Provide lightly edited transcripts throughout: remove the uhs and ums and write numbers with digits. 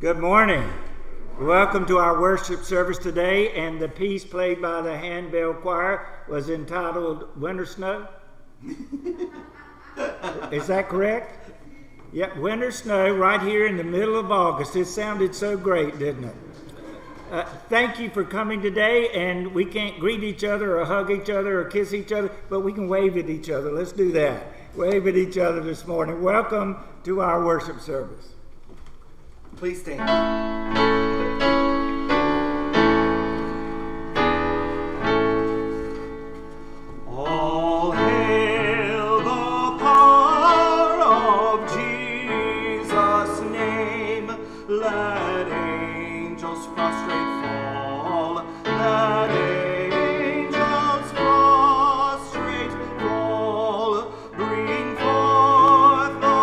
Good morning. Welcome to our worship service today, and the piece played by the handbell choir was entitled Winter Snow. Is that correct? Yeah, Winter Snow right here in the middle of August. It sounded so great, didn't it? Thank you for coming today, and we can't greet each other or hug each other or kiss each other, but we can wave at each other. Let's do that. Wave at each other this morning. Welcome to our worship service. Please stand. All hail the power of Jesus' name. Let angels prostrate fall. Let angels prostrate fall. Bring forth the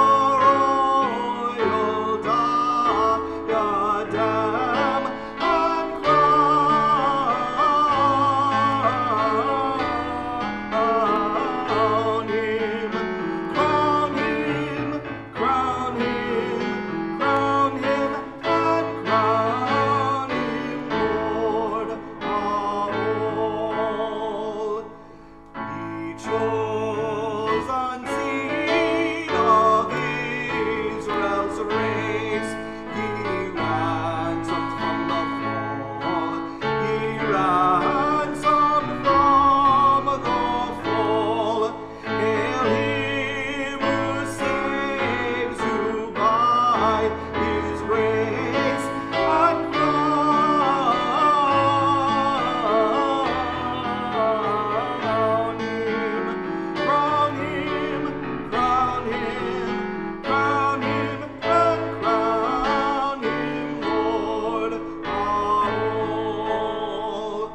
royal diadem and crown him, crown him, crown him, crown him, and crown him Lord of all. He chosen seed of Israel's race, he ransomed from the fall. He ransomed from the fall. Hail him who saves you by his grace and crown him, crown him, crown him, crown him, and crown him Lord of all.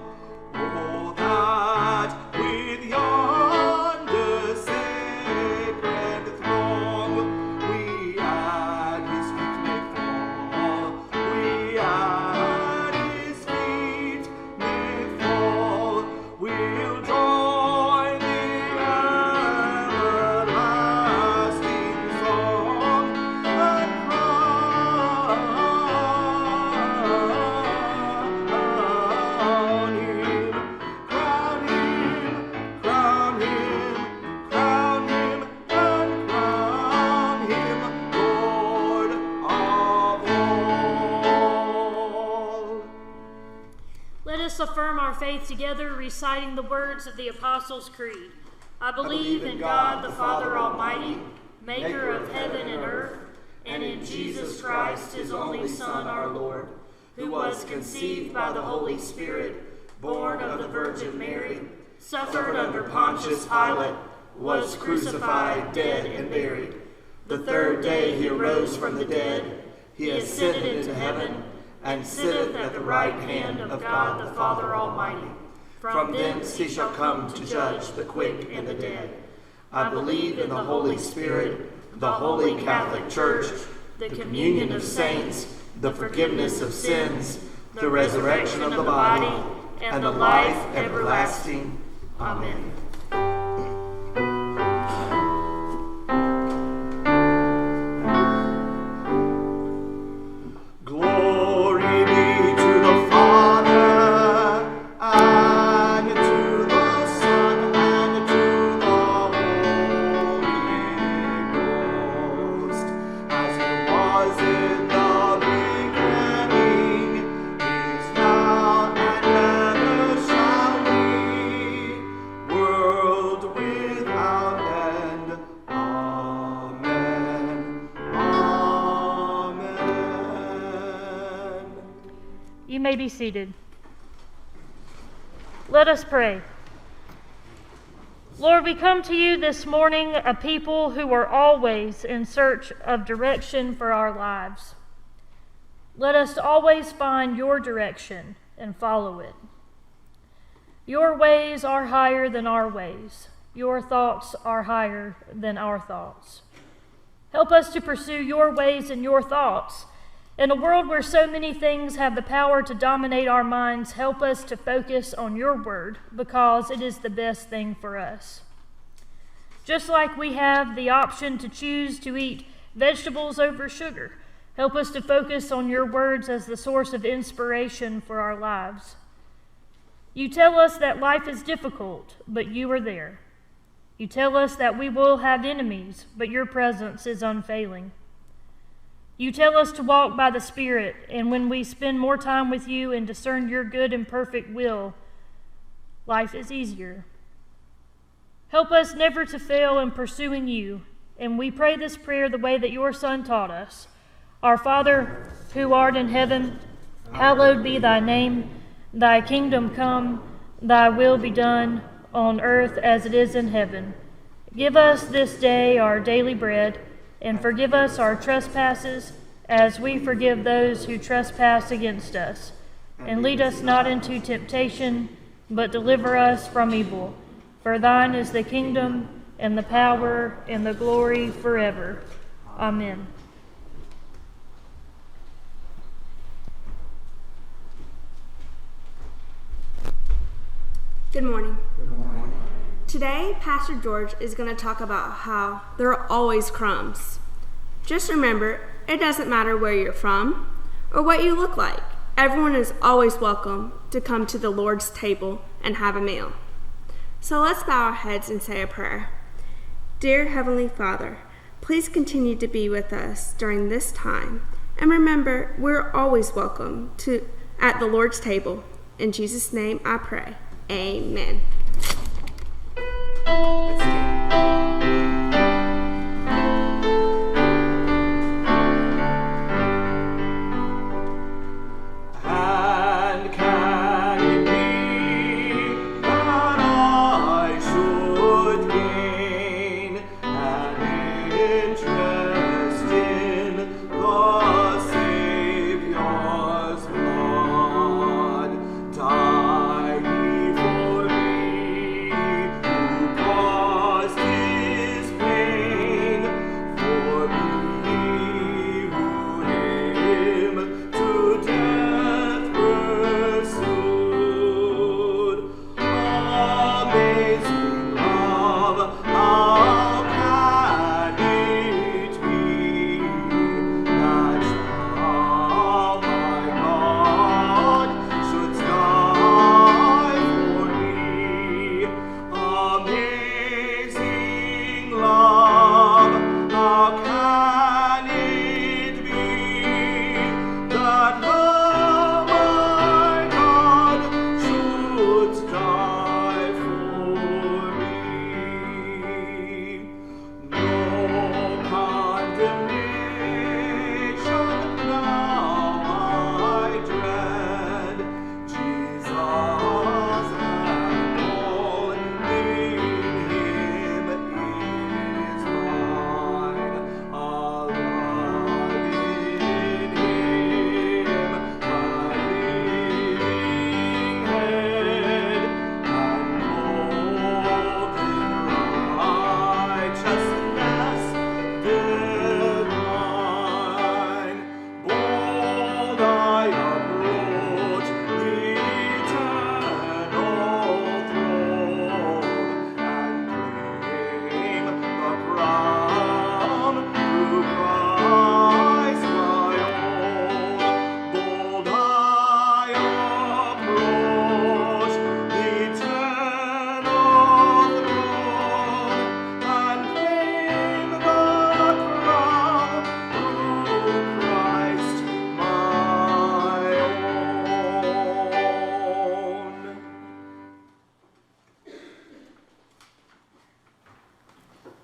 Oh, that with yonder sacred throng we at his feet may fall. We at his feet may fall. We'll join the everlasting song and crown him, crown him, crown him, crown him, and crown him Lord of all. Let us affirm our faith together, reciting the words of the Apostles' Creed. I believe in God, the Father Almighty, maker of heaven and earth, and in Jesus Christ, his only Son, our Lord, who was conceived by the Holy Spirit, born of the Virgin Mary, suffered under Pontius Pilate, was crucified, dead, and buried. The third day he arose from the dead. He ascended into heaven, and sitteth at the right hand of God the Father Almighty. From thence he shall come to judge the quick and the dead. I believe in the Holy Spirit, the holy Catholic Church, the communion of saints, the forgiveness of sins, the resurrection of the body, and the life everlasting. Amen. Glory be to the Father, and to the Son, and to the Holy Ghost, as it was in the beginning, is now, and ever shall be, world without end. Amen. Amen. You may be seated. Let us pray. Lord, we come to you this morning, a people who are always in search of direction for our lives. Let us always find your direction and follow it. Your ways are higher than our ways. Your thoughts are higher than our thoughts. Help us to pursue your ways and your thoughts. In a world where so many things have the power to dominate our minds, help us to focus on your word, because it is the best thing for us. Just like we have the option to choose to eat vegetables over sugar, Help us to focus on your words as the source of inspiration for our lives. You tell us that life is difficult, but you are there. You tell us that we will have enemies, but your presence is unfailing. You tell us to walk by the Spirit, and when we spend more time with you and discern your good and perfect will, life is easier. Help us never to fail in pursuing you, and we pray this prayer the way that your Son taught us. Our Father, who art in heaven, hallowed be thy name. Thy kingdom come, thy will be done, on earth as it is in heaven. Give us this day our daily bread, and forgive us our trespasses, as we forgive those who trespass against us. And lead us not into temptation, but deliver us from evil. For thine is the kingdom, and the power, and the glory forever. Amen. Good morning. Today, Pastor George is going to talk about how there are always crumbs. Just remember, it doesn't matter where you're from or what you look like. Everyone is always welcome to come to the Lord's table and have a meal. So let's bow our heads and say a prayer. Dear Heavenly Father, please continue to be with us during this time. And remember, we're always welcome at the Lord's table. In Jesus' name I pray. Amen. Let's stand. And can it be that I should gain an interest in the Savior's blood? Died he for me, who caused his pain, for me who him to death pursued. Amazing love, how can it be that thou, my God, shouldst die for me? Amazing love, how can it be that thou, my God, shouldst die for me? No condemnation now I dread. Jesus and all in him is mine. Alive in him, my living head, and clothed in righteousness divine. Bold I approach the eternal throne, and claim the crown through Christ my own. Bold I approach the eternal throne, and claim the crown through Christ my own.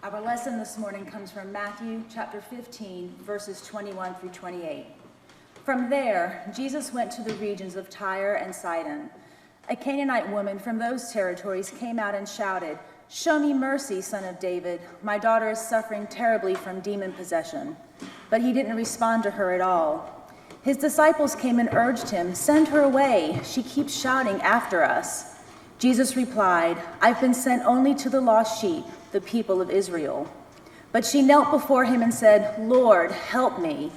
Our lesson this morning comes from Matthew chapter 15, verses 21 through 28. From there, Jesus went to the regions of Tyre and Sidon. A Canaanite woman from those territories came out and shouted, "Show me mercy, Son of David. My daughter is suffering terribly from demon possession." But he didn't respond to her at all. His disciples came and urged him, "Send her away. She keeps shouting after us." Jesus replied, "I've been sent only to the lost sheep, the people of Israel." But she knelt before him and said, "Lord, help me."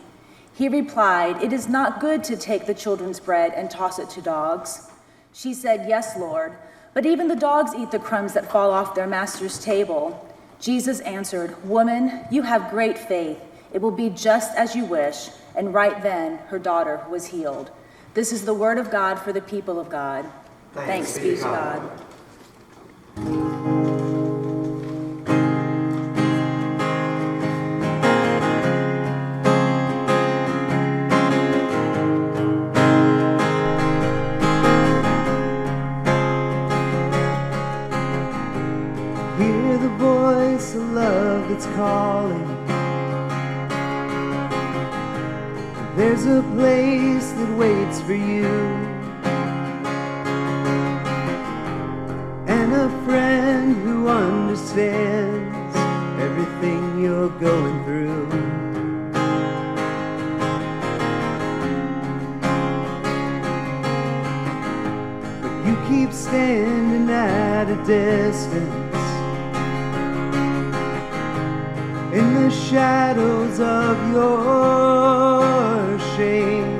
He replied, "It is not good to take the children's bread and toss it to dogs." She said, "Yes, Lord, but even the dogs eat the crumbs that fall off their master's table." Jesus answered, "Woman, you have great faith. It will be just as you wish." And right then, her daughter was healed. This is the word of God for the people of God. Thanks be to God. Hear the voice of love that's calling. There's a place that waits for you, and a friend who understands everything you're going through. But you keep standing at a distance in the shadows of your shame.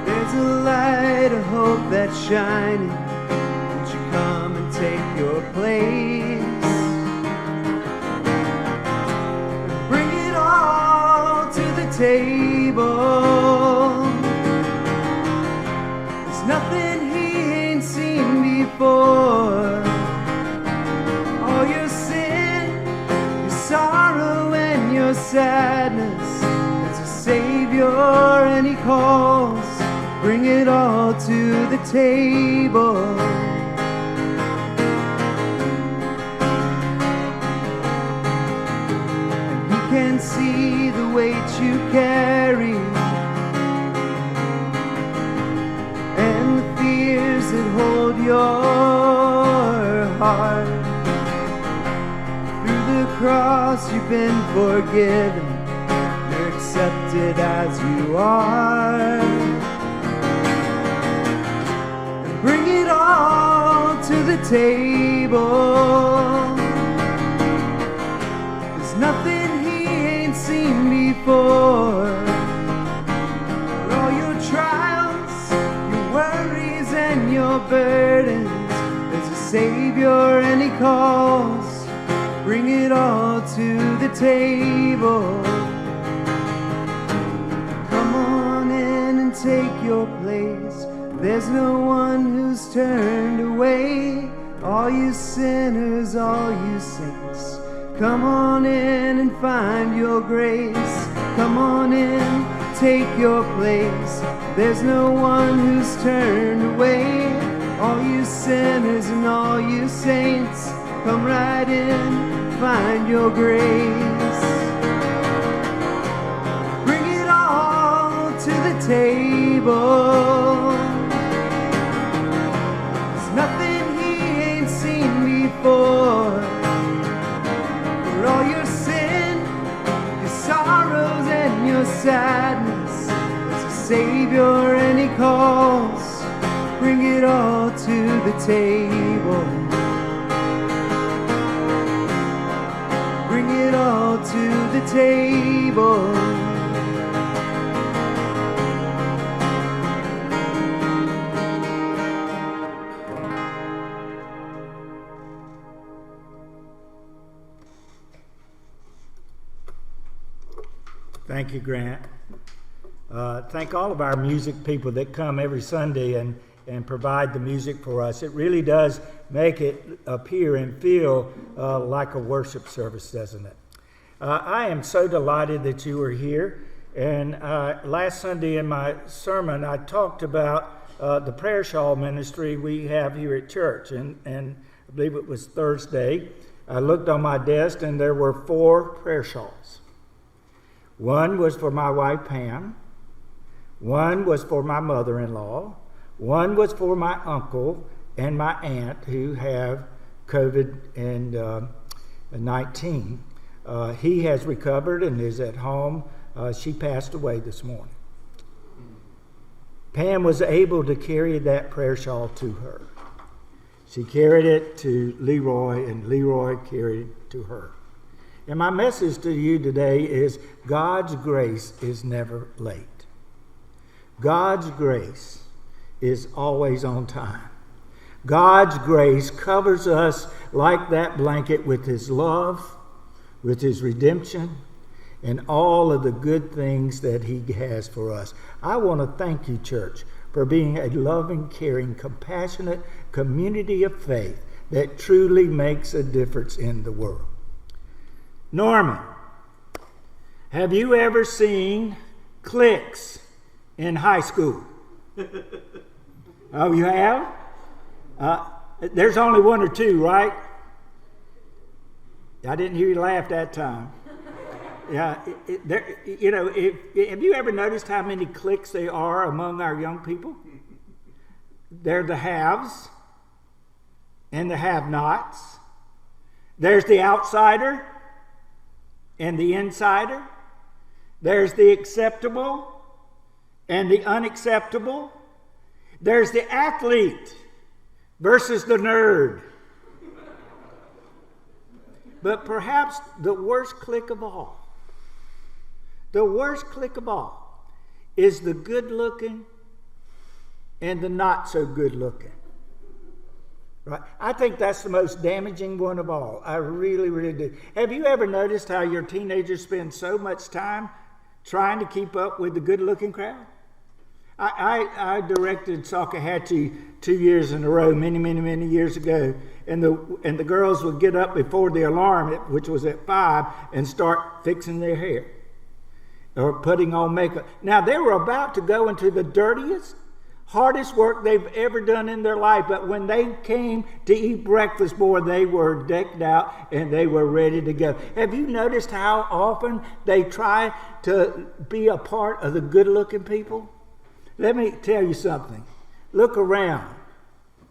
There's a light of hope that's shining. Won't you come and take your place? Bring it all to the table. There's nothing he ain't seen before. All your sin, your sorrow, and your sadness, there's a Savior and he calls. Bring it all to the table. And he can see the weight you carry and the fears that hold your heart. Through the cross you've been forgiven. You're accepted as you are. And bring it all to the table. There's nothing he ain't seen before. For all your trials, your worries, and your burdens, there's a Savior and he calls. Bring it all to the table. Come on in and take your place. There's no one who's turned away. All you sinners, all you saints, come on in and find your grace. Come on in, take your place. There's no one who's turned away. All you sinners and all you saints, come right in, find your grace. Bring it all to the table. There's nothing he ain't seen before. For all your sin, your sorrows, and your sadness, there's a Savior and he calls. Bring it all to the table. Bring it all to the table. Thank you, Grant. Thank all of our music people that come every Sunday and provide the music for us. It really does make it appear and feel like a worship service, doesn't it? I am so delighted that you are here. And last Sunday in my sermon, I talked about the prayer shawl ministry we have here at church. And I believe it was Thursday. I looked on my desk and there were 4 prayer shawls. One was for my wife, Pam. One was for my mother-in-law. One was for my uncle and my aunt who have COVID-19. He has recovered and is at home. She passed away this morning. Pam was able to carry that prayer shawl to her. She carried it to Leroy, and Leroy carried it to her. And my message to you today is God's grace is never late. God's grace is always on time. God's grace covers us like that blanket with his love, with his redemption, and all of the good things that he has for us. I want to thank you, church, for being a loving, caring, compassionate community of faith that truly makes a difference in the world. Norman, have you ever seen cliques in high school? Oh, you have? There's only one or two, right? I didn't hear you laugh that time. Yeah, have you ever noticed how many cliques there are among our young people? They're the haves and the have-nots. There's the outsider and the insider. There's the acceptable and the unacceptable. There's the athlete versus the nerd. But perhaps the worst clique of all, is the good-looking and the not-so-good-looking. Right? I think that's the most damaging one of all. I really, really do. Have you ever noticed how your teenagers spend so much time trying to keep up with the good-looking crowd? I directed Salkehatchie 2 years in a row, many years ago, and the girls would get up before the alarm, which was at 5, and start fixing their hair or putting on makeup. Now, they were about to go into the dirtiest, hardest work they've ever done in their life, but when they came to eat breakfast, boy, they were decked out and they were ready to go. Have you noticed how often they try to be a part of the good-looking people? Let me tell you something. Look around.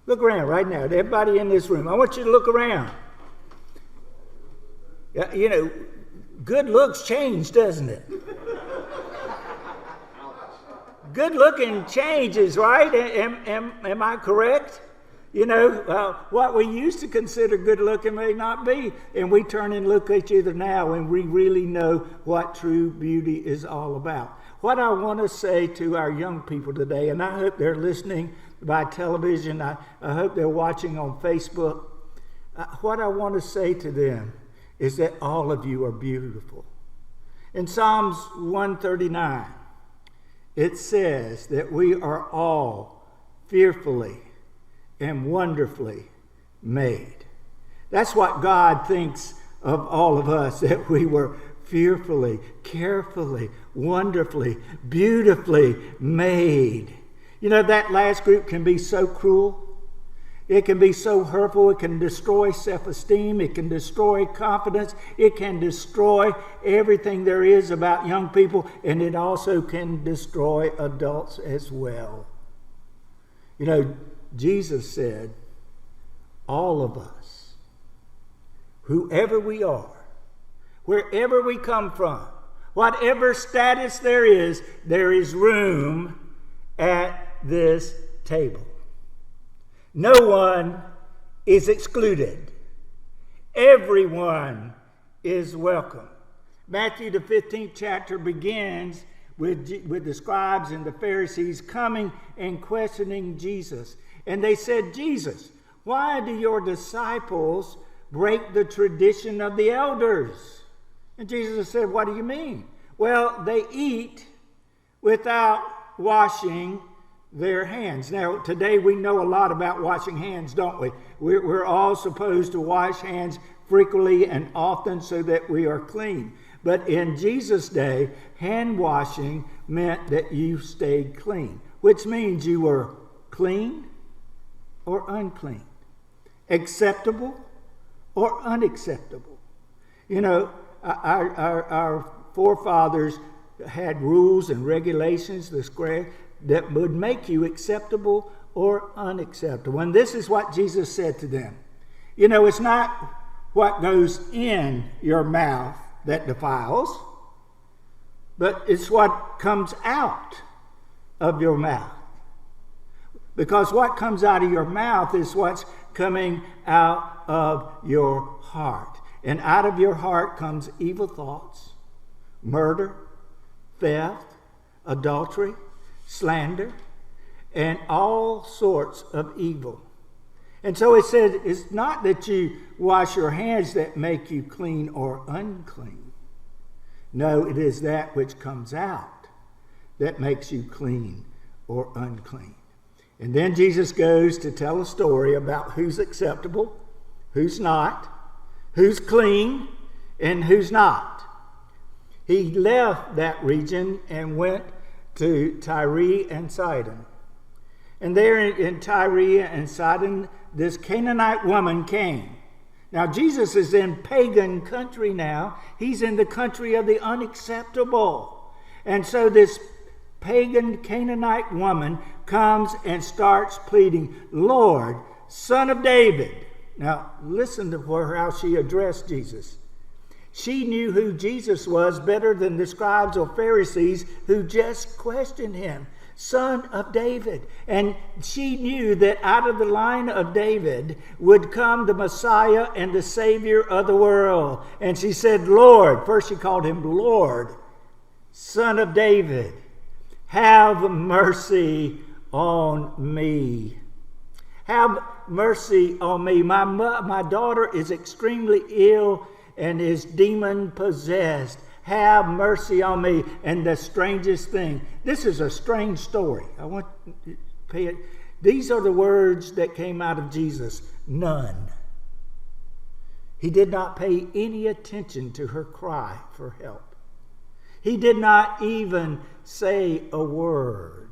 Look around right now. Everybody in this room, I want you to look around. Good looks change, doesn't it? Good looking changes, right? Am I correct? What we used to consider good looking may not be. And we turn and look at each other now and we really know what true beauty is all about. What I want to say to our young people today, and I hope they're listening by television, I hope they're watching on Facebook. What I want to say to them is that all of you are beautiful. In Psalms 139, it says that we are all fearfully and wonderfully made. That's what God thinks of all of us, that we were fearfully, carefully, wonderfully, beautifully made. That last group can be so cruel. It can be so hurtful. It can destroy self-esteem. It can destroy confidence. It can destroy everything there is about young people, and it also can destroy adults as well. Jesus said, all of us, whoever we are, wherever we come from, whatever status there is room at this table. No one is excluded. Everyone is welcome. Matthew, the 15th chapter, begins with the scribes and the Pharisees coming and questioning Jesus. And they said, Jesus, why do your disciples break the tradition of the elders? And Jesus said, what do you mean? Well, they eat without washing their hands. Now, today we know a lot about washing hands, don't we? We're all supposed to wash hands frequently and often so that we are clean. But in Jesus' day, hand washing meant that you stayed clean, which means you were clean or unclean, acceptable or unacceptable. Our forefathers had rules and regulations that would make you acceptable or unacceptable. And this is what Jesus said to them. It's not what goes in your mouth that defiles, but it's what comes out of your mouth. Because what comes out of your mouth is what's coming out of your heart. And out of your heart comes evil thoughts, murder, theft, adultery, slander, and all sorts of evil. And so it said, it's not that you wash your hands that make you clean or unclean. No, it is that which comes out that makes you clean or unclean. And then Jesus goes to tell a story about who's acceptable, who's not, who's clean, and who's not. He left that region and went to Tyre and Sidon. And there in Tyre and Sidon, this Canaanite woman came. Now, Jesus is in pagan country now. He's in the country of the unacceptable. And so this pagan Canaanite woman comes and starts pleading, Lord, Son of David. Now, listen to how she addressed Jesus. She knew who Jesus was better than the scribes or Pharisees who just questioned him. Son of David. And she knew that out of the line of David would come the Messiah and the Savior of the world. And she said, Lord, first she called him Lord, Son of David, have mercy on me. Have mercy on me. My daughter is extremely ill and is demon possessed. Have mercy on me. And the strangest thing, this is a strange story. I want you to pay it. These are the words that came out of Jesus. None. He did not pay any attention to her cry for help. He did not even say a word.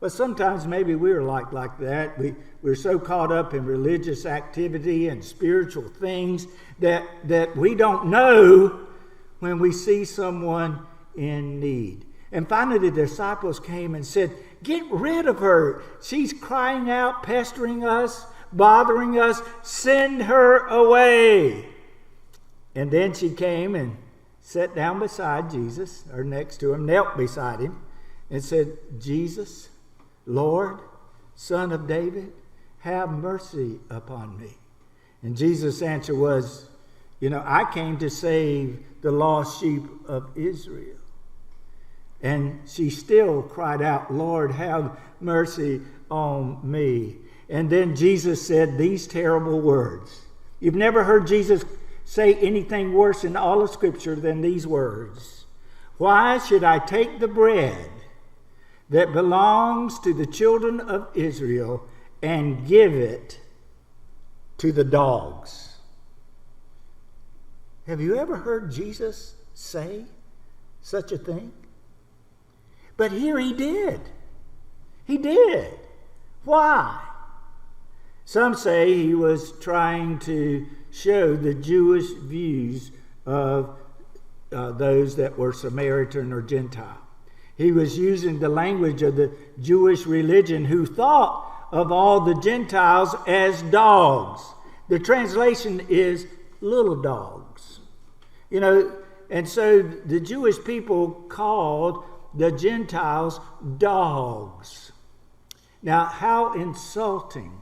But sometimes maybe we're like that. We're so caught up in religious activity and spiritual things that we don't know when we see someone in need. And finally the disciples came and said, get rid of her. She's crying out, pestering us, bothering us. Send her away. And then she came and sat down beside Jesus, or next to him, knelt beside him, and said, Jesus, Lord, Son of David, have mercy upon me. And Jesus' answer was, I came to save the lost sheep of Israel. And she still cried out, Lord, have mercy on me. And then Jesus said these terrible words. You've never heard Jesus say anything worse in all of Scripture than these words. Why should I take the bread that belongs to the children of Israel and give it to the dogs? Have you ever heard Jesus say such a thing? But here he did. He did. Why? Some say he was trying to show the Jewish views of those that were Samaritan or Gentile. He was using the language of the Jewish religion who thought of all the Gentiles as dogs. The translation is little dogs. And so the Jewish people called the Gentiles dogs. Now, how insulting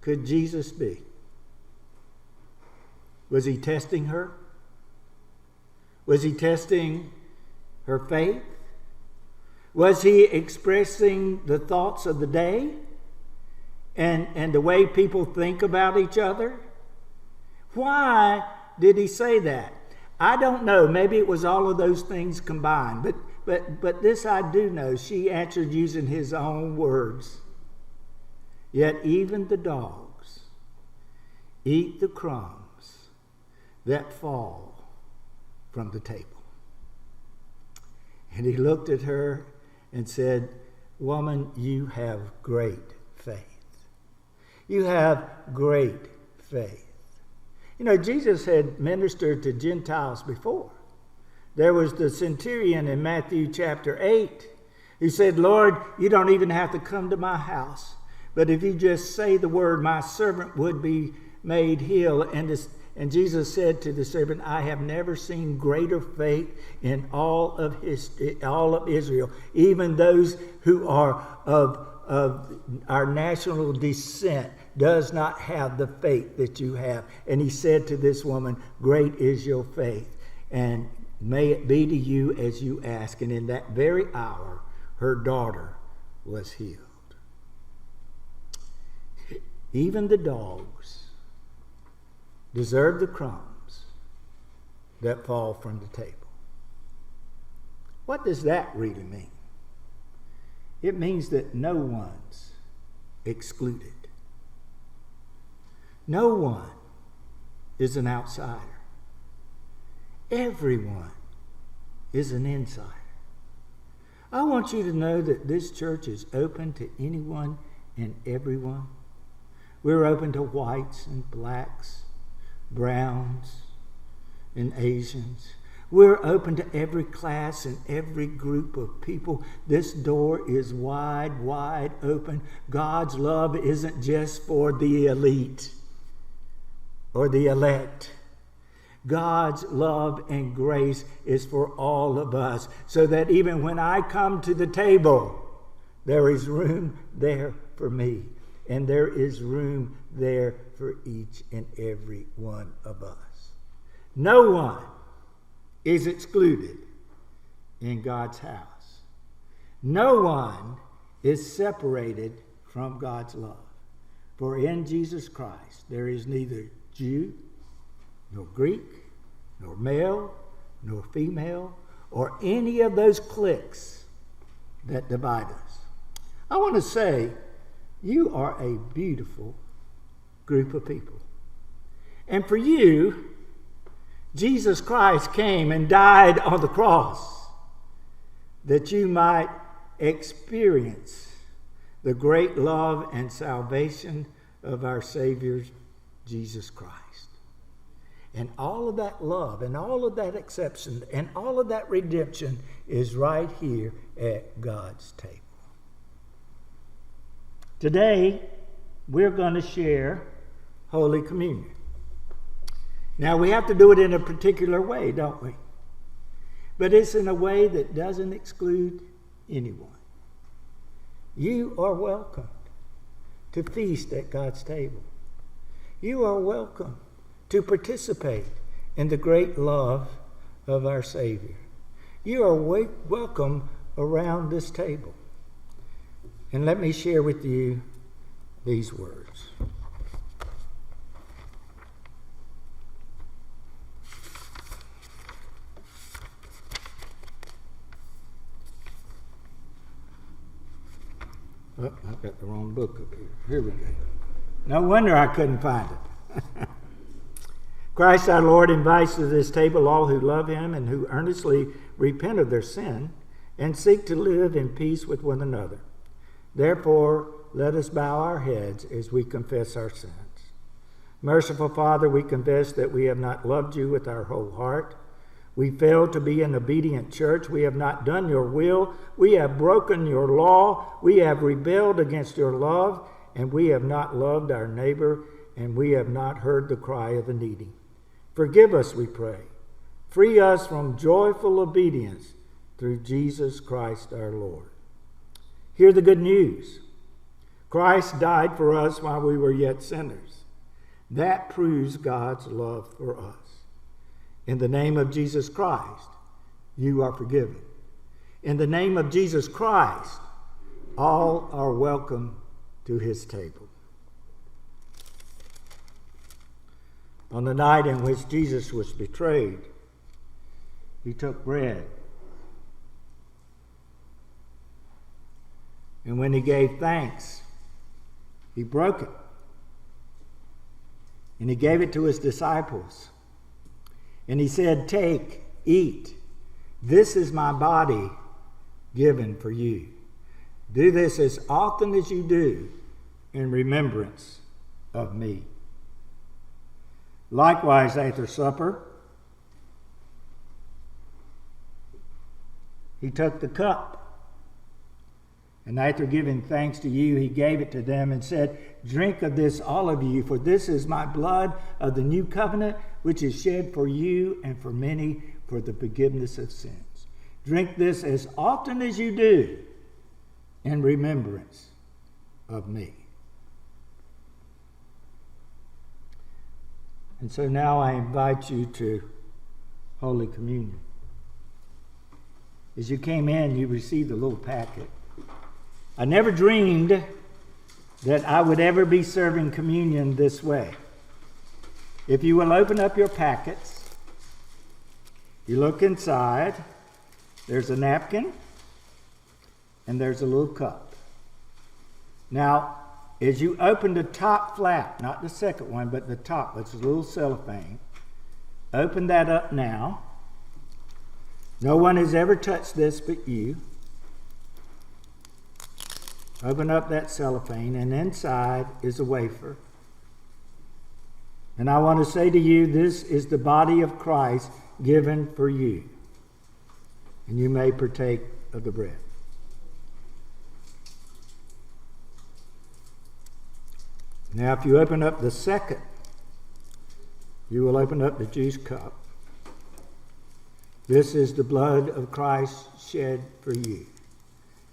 could Jesus be? Was he testing her? Was he testing her faith? Was he expressing the thoughts of the day and the way people think about each other? Why did he say that? I don't know. Maybe it was all of those things combined. But this I do know. She answered using his own words. Yet even the dogs eat the crumbs that fall from the table. And he looked at her and said, Woman, you have great faith. You have great faith. Jesus had ministered to Gentiles before. There was the centurion in Matthew chapter 8 who said, Lord, you don't even have to come to my house, but if you just say the word, my servant would be made healed. And Jesus said to the servant, I have never seen greater faith in all of Israel, even those who are of our national descent does not have the faith that you have. And he said to this woman, great is your faith, and may it be to you as you ask. And in that very hour, her daughter was healed. Even the dogs deserve the crumbs that fall from the table. What does that really mean? It means that no one's excluded. No one is an outsider. Everyone is an insider. I want you to know that this church is open to anyone and everyone. We're open to whites and blacks, browns and Asians. We're open to every class and every group of people. This door is wide, wide open. God's love isn't just for the elite or the elect. God's love and grace is for all of us, so that even when I come to the table, there is room there for me, and there is room there for each and every one of us. No one is excluded in God's house. No one is separated from God's love. For in Jesus Christ there is neither Jew, nor Greek, nor male, nor female, or any of those cliques that divide us. I want to say, you are a beautiful group of people. And for you, Jesus Christ came and died on the cross that you might experience the great love and salvation of our Savior, Jesus Christ. And all of that love and all of that acceptance and all of that redemption is right here at God's table. Today, we're going to share Holy Communion. Now, we have to do it in a particular way, don't we? But it's in a way that doesn't exclude anyone. You are welcome to feast at God's table. You are welcome to participate in the great love of our Savior. You are welcome around this table. And let me share with you these words. Oh, I've got the wrong book up here. Here we go. No wonder I couldn't find it. Christ our Lord invites to this table all who love him and who earnestly repent of their sin and seek to live in peace with one another. Therefore, let us bow our heads as we confess our sins. Merciful Father, we confess that we have not loved you with our whole heart. We failed to be an obedient church. We have not done your will. We have broken your law. We have rebelled against your love, and we have not loved our neighbor, and we have not heard the cry of the needy. Forgive us, we pray. Free us from joyful obedience through Jesus Christ our Lord. Hear the good news. Christ died for us while we were yet sinners. That proves God's love for us. In the name of Jesus Christ, you are forgiven. In the name of Jesus Christ, all are welcome to his table. On the night in which Jesus was betrayed, he took bread. And when he gave thanks, he broke it. And he gave it to his disciples. And he said, "Take, eat. This is my body given for you. Do this as often as you do in remembrance of me." Likewise, after supper, he took the cup. And after giving thanks to you, he gave it to them and said, "Drink of this, all of you, for this is my blood of the new covenant, which is shed for you and for many for the forgiveness of sins. Drink this as often as you do in remembrance of me." And so now I invite you to Holy Communion. As you came in, you received a little packet. I never dreamed that I would ever be serving communion this way. If you will open up your packets, you look inside, There's a napkin, and there's a little cup. Now, as you open the top flap, not the second one, but the top, which is a little cellophane, open that up now. No one has ever touched this but you. Open up that cellophane, and inside is a wafer. And I want to say to you, this is the body of Christ given for you. And you may partake of the bread. Now, if you open up the second, you will open up the juice cup. This is the blood of Christ shed for you.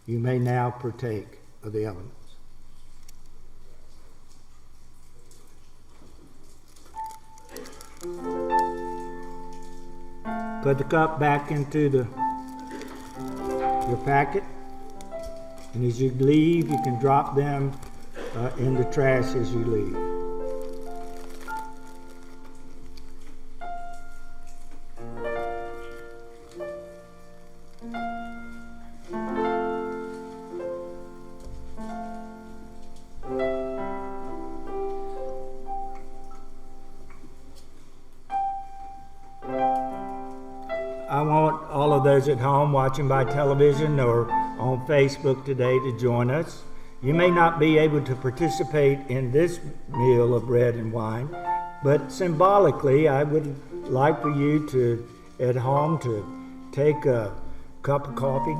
You may now partake of the elements. Put the cup back into your packet, and as you leave, you can drop them in the trash as you leave. I want all of those at home watching by television or on Facebook today to join us. You may not be able to participate in this meal of bread and wine, but symbolically, I would like for you to, at home, to take a cup of coffee,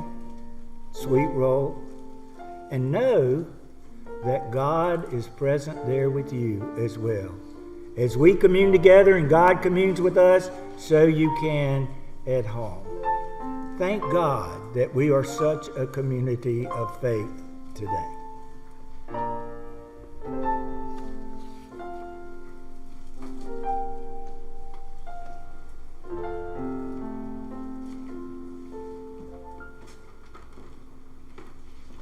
sweet roll, and know that God is present there with you as well. As we commune together and God communes with us, so you can at home. Thank God that we are such a community of faith today.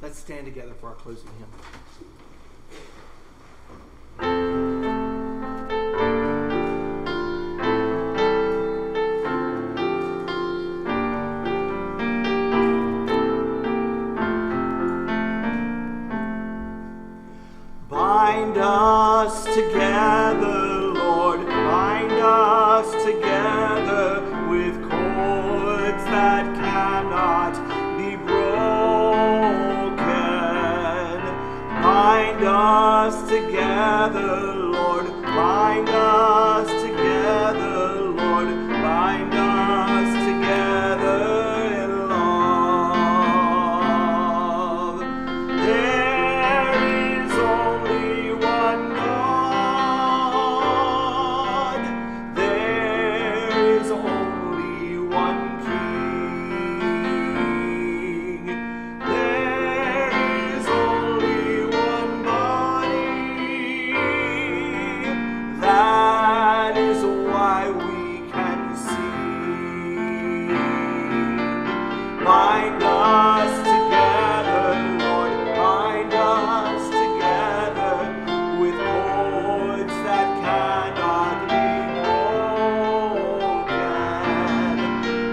Let's stand together for our closing hymn. Bind us together, Lord, bind us together with cords that cannot be broken. Bind us together, Lord, bind us together, Lord, bind us together in love. There is only one God. There is only one King. There is only one body. That is why we can sing. Bind us together, Lord, bind us together with cords that cannot be broken.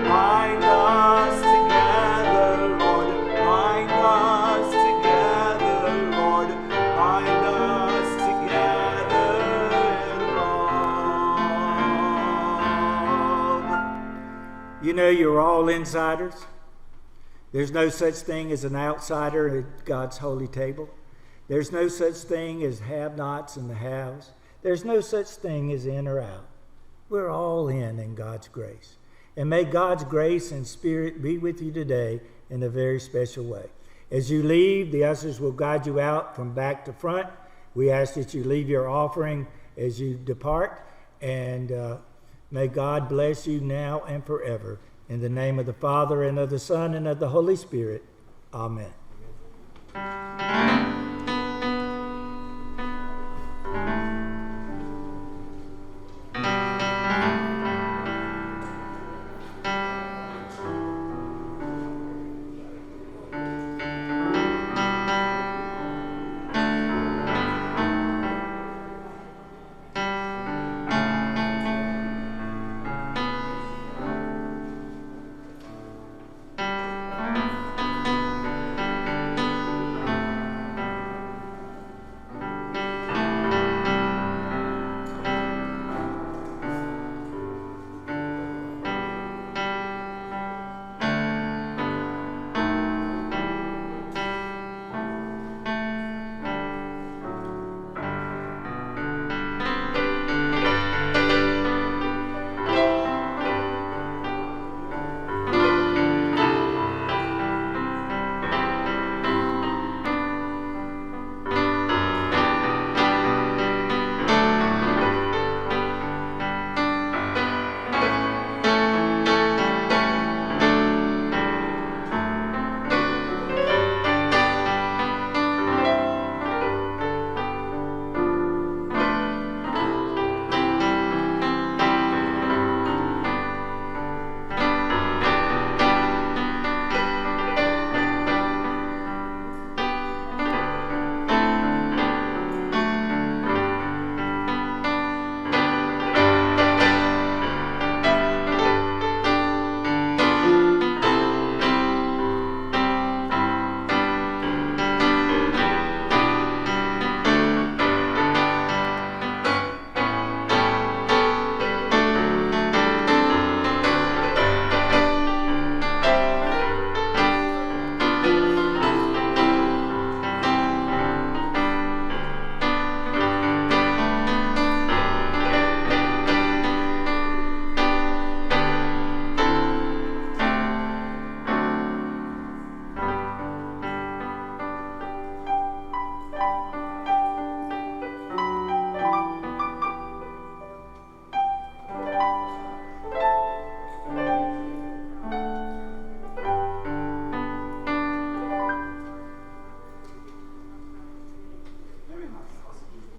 Bind us together, Lord, bind us together, Lord, bind us together in love. You know, you're all insiders. There's no such thing as an outsider at God's holy table. There's no such thing as have-nots and the haves. There's no such thing as in or out. We're all in God's grace. And may God's grace and spirit be with you today in a very special way. As you leave, the ushers will guide you out from back to front. We ask that you leave your offering as you depart. And may God bless you now and forever. In the name of the Father, and of the Son, and of the Holy Spirit. Amen.